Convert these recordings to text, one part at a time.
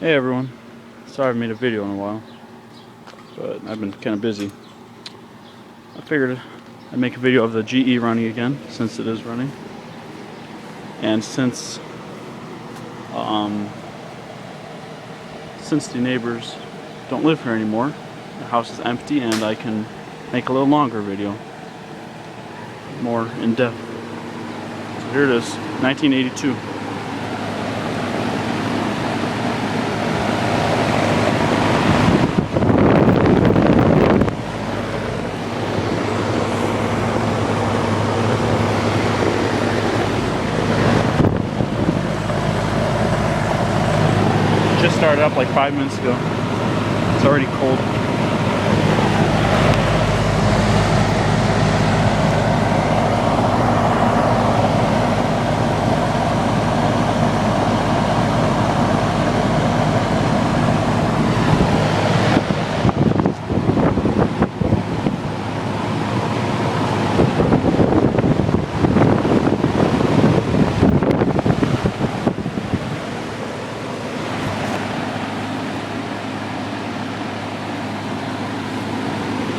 Hey everyone, sorry I haven't made a video in a while, but I've been kind of busy. I figured I'd make a video of the GE running again, since it is running. And since the neighbors don't live here anymore, the house is empty and I can make a little longer video, more in depth. So here it is, 1982. Just started up like 5 minutes ago. It's already cold.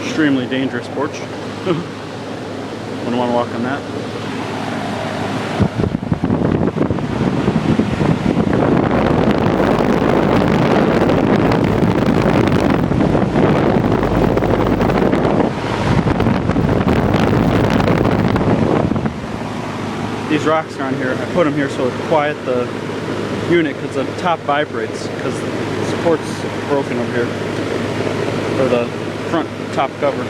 Extremely dangerous porch. Wouldn't want to walk on that. These rocks are on here. I put them here so it would quiet the unit because the top vibrates because the support's broken over here. Or the front top cover.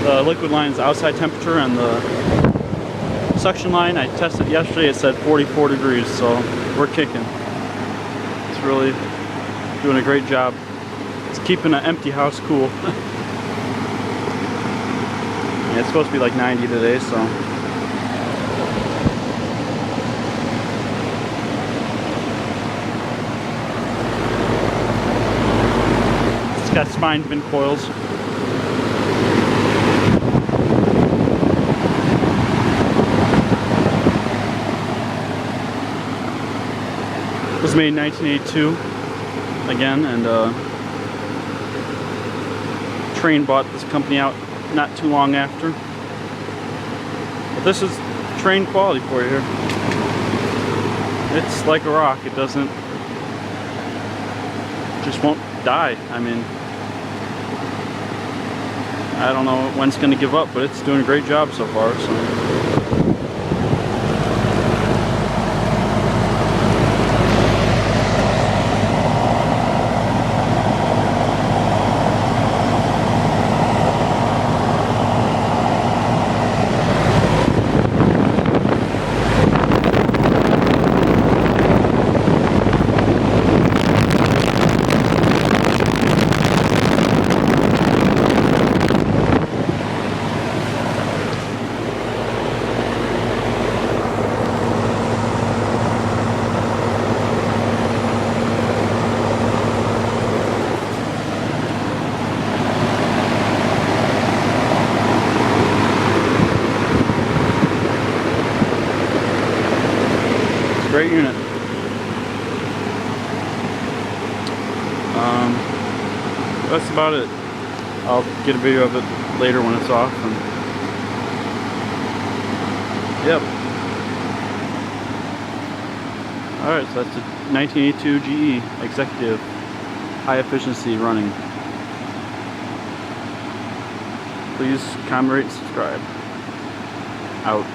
The liquid line is outside temperature, and the suction line I tested yesterday, it said 44 degrees, so we're kicking. It's really doing a great job. It's keeping an empty house cool. Yeah, it's supposed to be like 90 today, so. It's got spine fin coils. It was made in 1982 again, and Trane bought this company out not too long after. But this is Trane quality for you here. It's like a rock. It just won't die. I mean, I don't know when it's going to give up, but it's doing a great job so far. So. Great unit. That's about it. I'll get a video of it later when it's off. And yep. Alright, so that's a 1982 GE Executive high efficiency running. Please comment, rate, subscribe. Out.